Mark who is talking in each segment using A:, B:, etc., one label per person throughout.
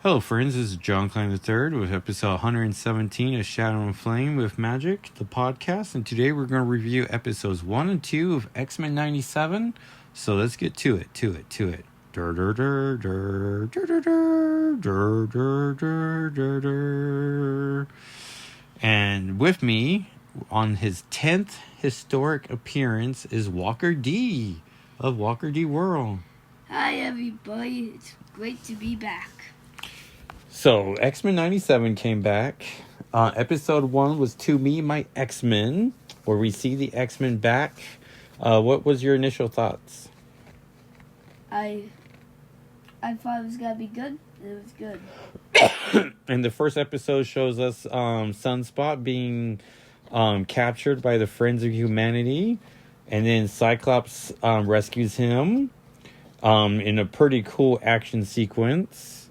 A: Hello, friends. This is John Klein III with episode 117 of Shadow and Flame with Magic, the podcast. And today we're going to review episodes 1 and 2 of X-Men 97. So let's get to it. Dur, dur, dur, dur, dur, dur, dur, dur, dur, dur, dur. And with me on his 10th historic appearance is Walker D of Walker D World.
B: Hi, everybody. It's great to be back.
A: So, X-Men 97 came back. Episode 1 was To Me, My X-Men, where we see the X-Men back. What was your initial thoughts?
B: I thought it was going to be good, and it was good.
A: And the first episode shows us Sunspot being captured by the Friends of Humanity. And then Cyclops rescues him in a pretty cool action sequence.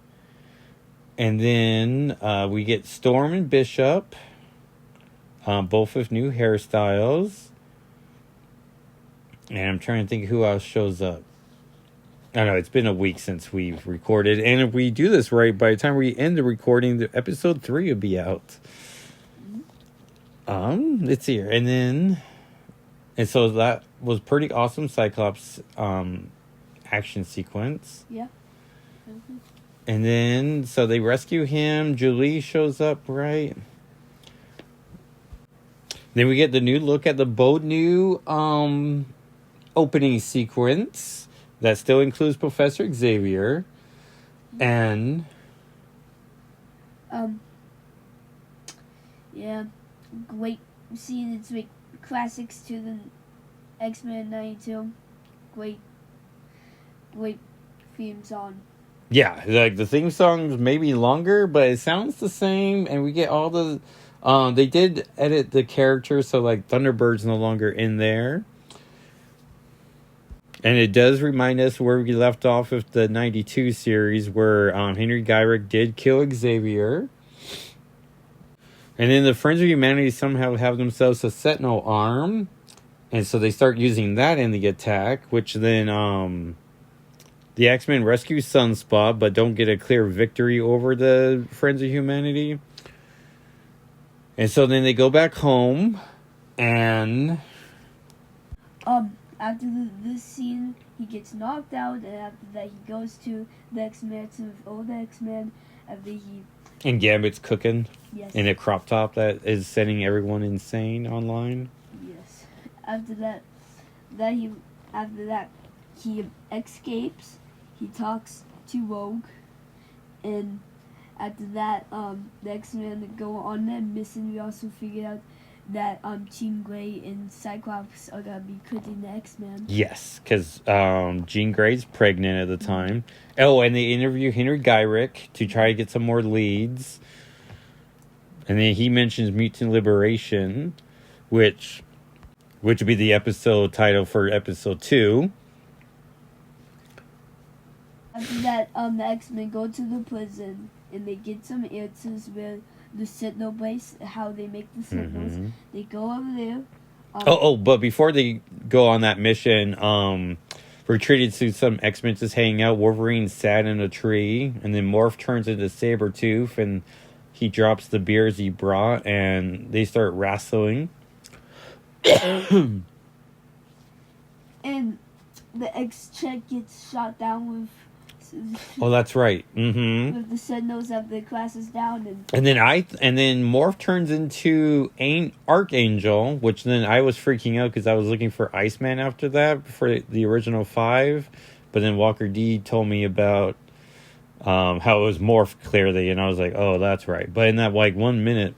A: And then we get Storm and Bishop, both with new hairstyles. And I'm trying to think who else shows up. I don't know, it's been a week since we've recorded. And if we do this right, by the time we end the recording, the episode 3 will be out. It's here. And so that was pretty awesome Cyclops action sequence.
B: Yeah. Mm-hmm.
A: And then, so they rescue him. Julie shows up, right? Then we get the new look at the bold new opening sequence that still includes Professor Xavier. And
B: yeah, great seeing its like classics to the X-Men 92. Great theme song.
A: yeah, like the theme song's maybe longer, but it sounds the same. And we get all the they did edit the characters, so like Thunderbird's no longer in there. And it does remind us where we left off with the 92 series, where Henry Gyrick did kill Xavier. And then the Friends of Humanity somehow have themselves a Sentinel arm. And so they start using that in the attack, which then the X-Men rescue Sunspot, but don't get a clear victory over the Friends of Humanity. And so then they go back home, and
B: after this scene, he gets knocked out, and after that, he goes to the X-Men, to the old X-Men. After he
A: and Gambit's cooking,
B: yes,
A: in a crop top that is sending everyone insane online.
B: Yes. After that, he escapes. He talks to Rogue, and after that, the X-Men go on their mission. We also figured out that Jean Grey and Cyclops are gonna be quitting the X-Men.
A: Yes, because Jean Grey's pregnant at the time. Oh, and they interview Henry Gyrick to try to get some more leads. And then he mentions Mutant Liberation, which would be the episode title for episode 2.
B: After that, the X-Men go to the prison, and they get some answers where the Sentinel base, how they make the Sentinels. Mm-hmm. They go over there.
A: But before they go on that mission, we're treated to some X-Men just hanging out. Wolverine sat in a tree, and then Morph turns into Sabretooth, and he drops the beers he brought, and they start wrestling.
B: And the X-Check gets shot down with...
A: Oh, that's right. Mm-hmm.
B: With the Sentinels of the classes down,
A: and then Morph turns into Archangel, which then I was freaking out because I was looking for Iceman after that for the original 5, but then Walker D told me about how it was Morph clearly, and I was like, oh, that's right. But in that 1 minute,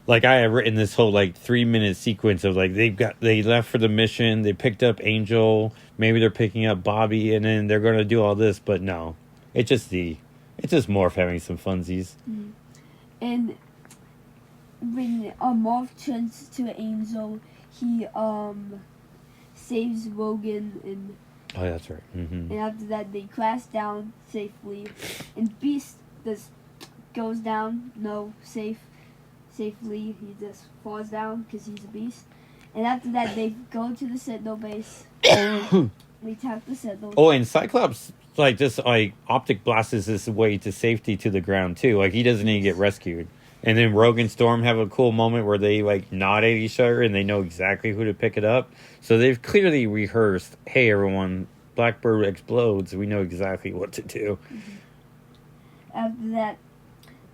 A: I have written this whole 3-minute sequence of they left for the mission, they picked up Angel, maybe they're picking up Bobby, and then they're going to do all this, but no. It's just Morph having some funsies.
B: Mm-hmm. And when Morph turns to Angel, he saves Logan, and
A: oh, that's right. Mm-hmm.
B: And after that, they crash down safely, and Beast just goes down, safely. He just falls down because he's a beast. And after that, they go to the Sentinel base. We attack the Sentinels.
A: Oh, and Cyclops like just like optic blasts his way to safety to the ground too. Like he doesn't need to get rescued. And then Rogue and Storm have a cool moment where they like nod at each other and they know exactly who to pick it up. So they've clearly rehearsed, hey everyone, Blackbird explodes, we know exactly what to do.
B: After that,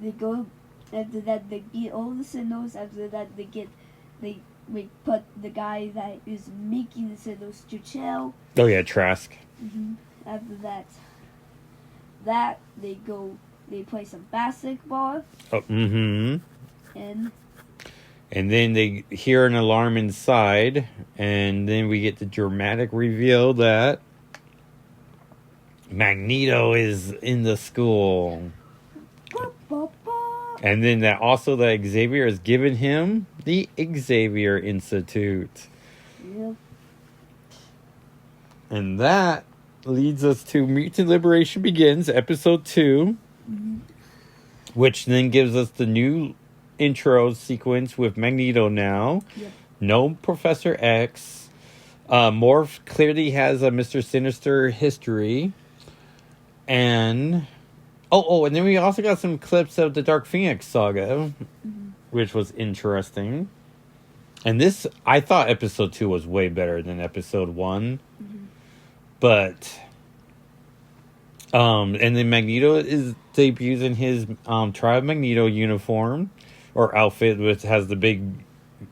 B: they go. After that, they get all the signals. After that, they put the guy that is making the signals to chill.
A: Oh yeah, Trask.
B: After that they go. They play some basketball.
A: Oh,
B: And
A: then they hear an alarm inside, and then we get the dramatic reveal that Magneto is in the school. And then that Xavier has given him the Xavier Institute.
B: Yep.
A: And that leads us to Mutant Liberation Begins, episode 2. Which then gives us the new intro sequence with Magneto now.
B: Yep.
A: No Professor X. Morph clearly has a Mr. Sinister history. And... and then we also got some clips of the Dark Phoenix saga. Which was interesting. And this... I thought episode 2 was way better than episode 1. But... and then Magneto debuts in his Trial of Magneto uniform or outfit, which has the big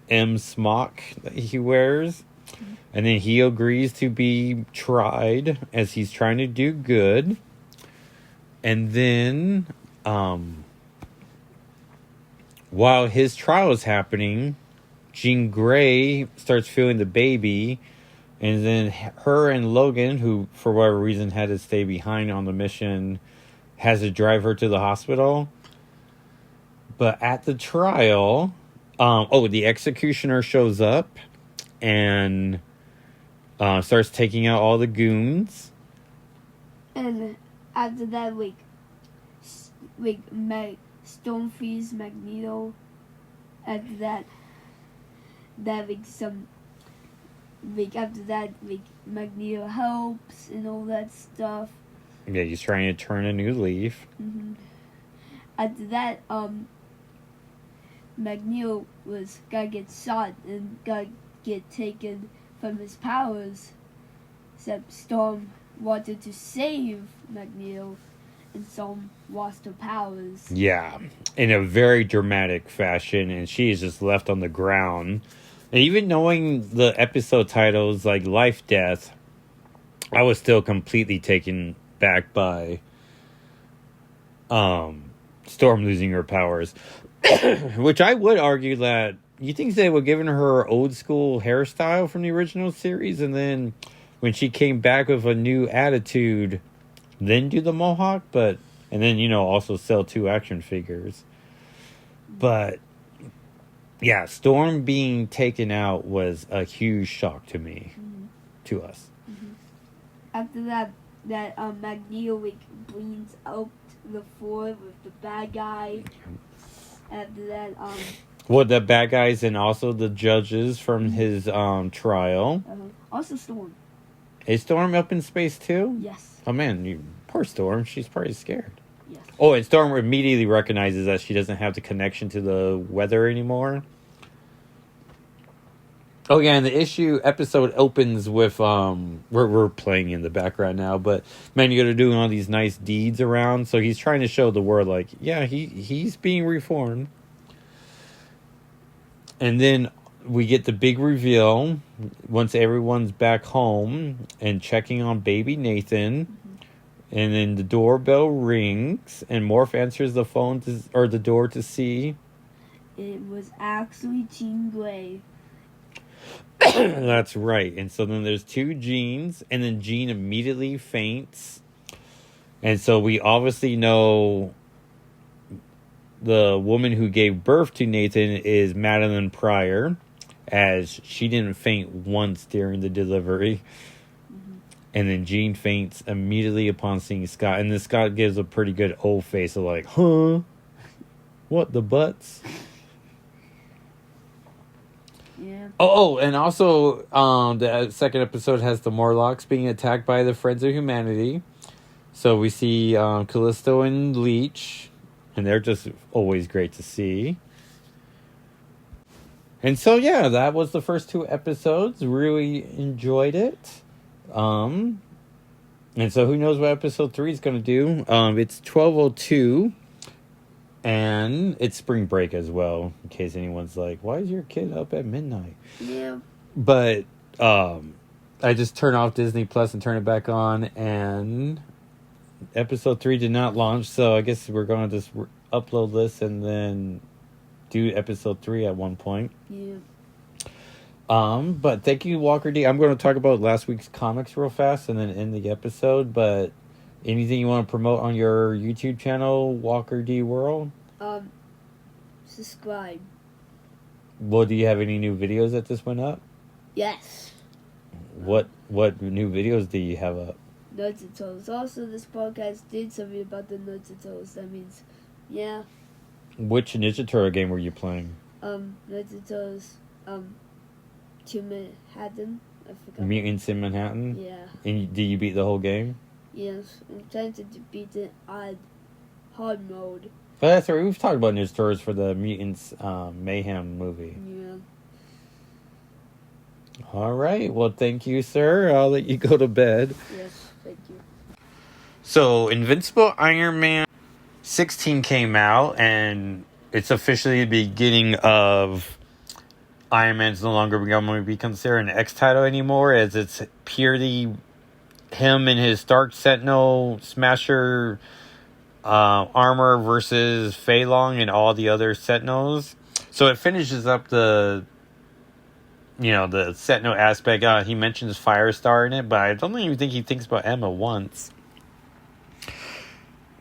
A: M smock that he wears. And then he agrees to be tried as he's trying to do good. And then while his trial is happening, Jean Grey starts feeling the baby. And then her and Logan, who for whatever reason had to stay behind on the mission, has to drive her to the hospital. But at the trial, the executioner shows up and starts taking out all the goons.
B: And after that, Storm frees Magneto. After that, after that, Magneto helps and all that stuff.
A: Yeah, he's trying to turn a new leaf.
B: After that, Magneto gotta get shot and gotta get taken from his powers. Except Storm wanted to save Magneto, and Storm lost her powers.
A: Yeah, in a very dramatic fashion, and she is just left on the ground. And even knowing the episode titles like Life, Death, I was still completely taken back by Storm losing her powers. Which I would argue that you think they would have given her old school hairstyle from the original series, and then when she came back with a new attitude, then do the mohawk, and then also sell 2 action figures. But yeah, Storm being taken out was a huge shock to me, to us.
B: After that Magneto brings out the floor with the bad guy. After that,
A: the bad guys and also the judges from his trial.
B: Also Storm.
A: Is Storm up in space too?
B: Yes.
A: Oh man, poor Storm. She's probably scared.
B: Yes.
A: Oh, and Storm immediately recognizes that she doesn't have the connection to the weather anymore. Oh yeah, and the episode opens with we're playing in the background now, but Magneto doing all these nice deeds around, so he's trying to show the world like, yeah, he's being reformed. And then we get the big reveal once everyone's back home and checking on baby Nathan. And then the doorbell rings and Morph answers the phone or the door to see.
B: It was actually Jean Grey.
A: That's right. And so then there's 2 Jeans, and then Jean immediately faints. And so we obviously know the woman who gave birth to Nathan is Madeline Pryor, as she didn't faint once during the delivery. And then Jean faints immediately upon seeing Scott. And then Scott gives a pretty good old face of like, huh? What the butts?
B: Yeah.
A: And also, the second episode has the Morlocks being attacked by the Friends of Humanity. So we see Callisto and Leech, and they're just always great to see. And so, yeah, that was the first 2 episodes. Really enjoyed it. And so who knows what episode 3 is going to do. It's 12:02. And it's spring break as well, in case anyone's like, why is your kid up at midnight?
B: Yeah.
A: But I just turn off Disney Plus and turn it back on, and episode 3 did not launch, so I guess we're going to just upload this and then do episode 3 at one point.
B: Yeah.
A: But thank you, Walker D. I'm going to talk about last week's comics real fast and then end the episode, but anything you want to promote on your YouTube channel, Walker D World?
B: Subscribe.
A: Well, do you have any new videos that just went up?
B: Yes.
A: What new videos do you have up?
B: Nerds and Turtles. Also, this podcast did something about the Nerds and Turtles. That means, yeah.
A: Which Ninja Turtle game were you playing?
B: Nerds and Turtles. To Manhattan. I forgot.
A: Mutants in Manhattan?
B: Yeah.
A: And did you beat the whole game?
B: Yes. I'm trying to beat it on hard mode.
A: Oh, that's right. We've talked about Ninja Turtles for the Mutants Mayhem movie.
B: Yeah.
A: All right. Well, thank you, sir. I'll let you go to bed.
B: Yes, thank you.
A: So, Invincible Iron Man 16 came out, and it's officially the beginning of Iron Man's no longer going to be considered an X title anymore, as it's purely him and his Dark Sentinel Smasher armor versus Fei Long and all the other Sentinels. So it finishes up the Sentinel aspect. He mentions Firestar in it, but I don't even think he thinks about Emma once.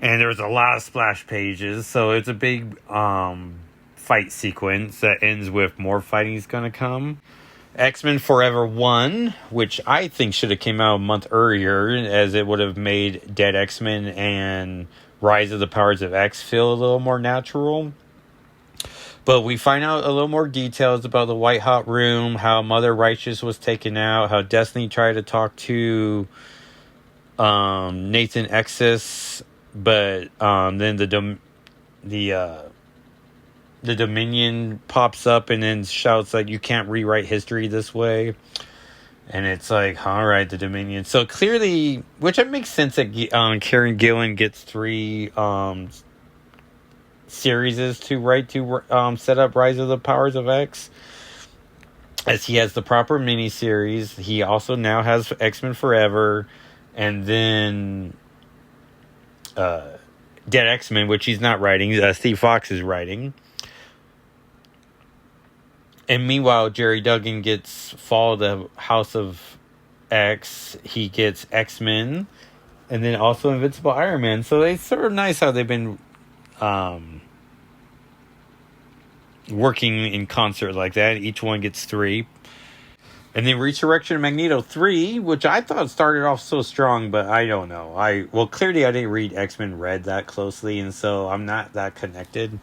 A: And there's a lot of splash pages, so it's a big fight sequence that ends with more fighting is going to come. X-Men Forever 1, which I think should have came out a month earlier, as it would have made Dead X-Men and Rise of the Powers of X feel a little more natural. But we find out a little more details about the White Hot Room, how Mother Righteous was taken out, how Destiny tried to talk to Nathan Exis, but then the Dominion pops up and then shouts like, you can't rewrite history this way. And it's like, all right, the Dominion. So clearly, which it makes sense that Kieran Gillen gets 3 series to write to set up Rise of the Powers of X, as he has the proper miniseries. He also now has X-Men Forever, and then Dead X-Men, which he's not writing. Steve Fox is writing. And meanwhile, Jerry Duggan gets Fall of the House of X. He gets X-Men. And then also Invincible Iron Man. So it's sort of nice how they've been working in concert like that. Each one gets 3. And then Resurrection of Magneto 3, which I thought started off so strong, but I don't know. Clearly I didn't read X-Men Red that closely, and so I'm not that connected.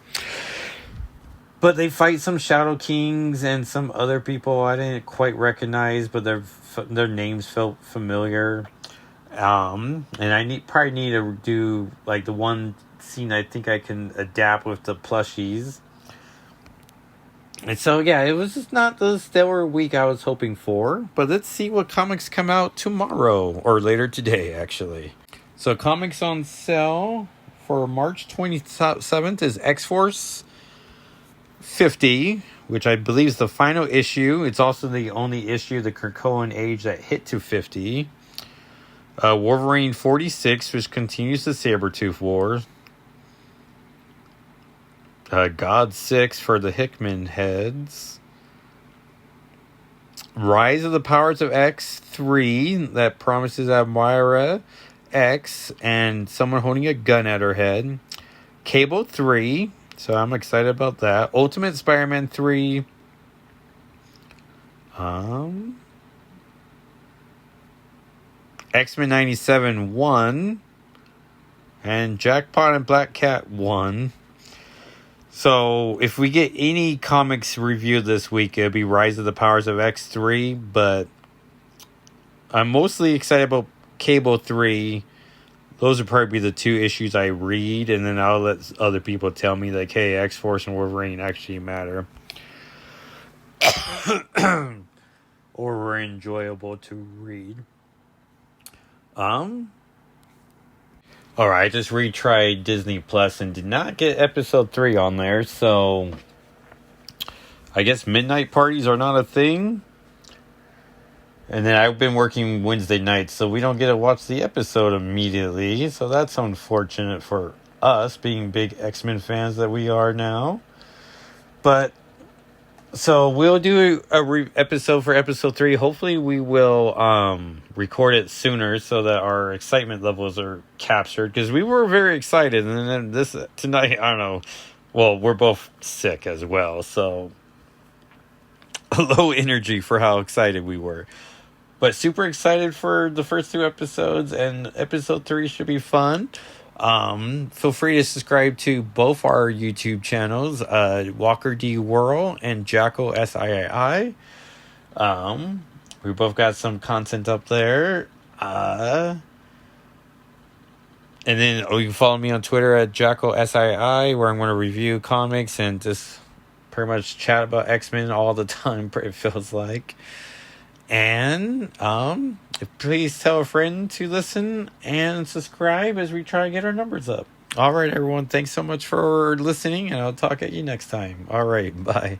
A: But they fight some Shadow Kings and some other people I didn't quite recognize, but their names felt familiar. And I probably need to do like the one scene I think I can adapt with the plushies. And so yeah, it was just not the stellar week I was hoping for. But let's see what comics come out tomorrow, or later today actually. So comics on sale for March 27th is X-Force 50, which I believe is the final issue. It's also the only issue of the Krakoan age that hit to 50. Wolverine 46, which continues the Sabretooth War. God 6 for the Hickman heads. Rise of the Powers of X 3, that promises Moira X and someone holding a gun at her head. Cable 3, so I'm excited about that. Ultimate Spider-Man 3. X-Men 97 1. And Jackpot and Black Cat 1. So if we get any comics reviewed this week, it'll be Rise of the Powers of X 3. But I'm mostly excited about Cable 3. those would probably be the two issues I read, and then I'll let other people tell me, like, hey, X-Force and Wolverine actually matter. Or were enjoyable to read. Alright, I just retried Disney Plus and did not get episode 3 on there, so I guess midnight parties are not a thing. And then I've been working Wednesday nights, so we don't get to watch the episode immediately. So that's unfortunate for us, being big X-Men fans that we are now. But, so we'll do a episode for episode 3. Hopefully we will record it sooner so that our excitement levels are captured. Because we were very excited. And then this tonight, I don't know. Well, we're both sick as well. So, low energy for how excited we were. But super excited for the first 2 episodes, and episode 3 should be fun. Feel free to subscribe to both our YouTube channels, Walker D. Whirl and Jackal SII. We both got some content up there. And then you can follow me on Twitter at Jackal SII, where I'm going to review comics and just pretty much chat about X-Men all the time, it feels like. And please tell a friend to listen and subscribe as we try to get our numbers up. All right, everyone. Thanks so much for listening, and I'll talk at you next time. All right. Bye.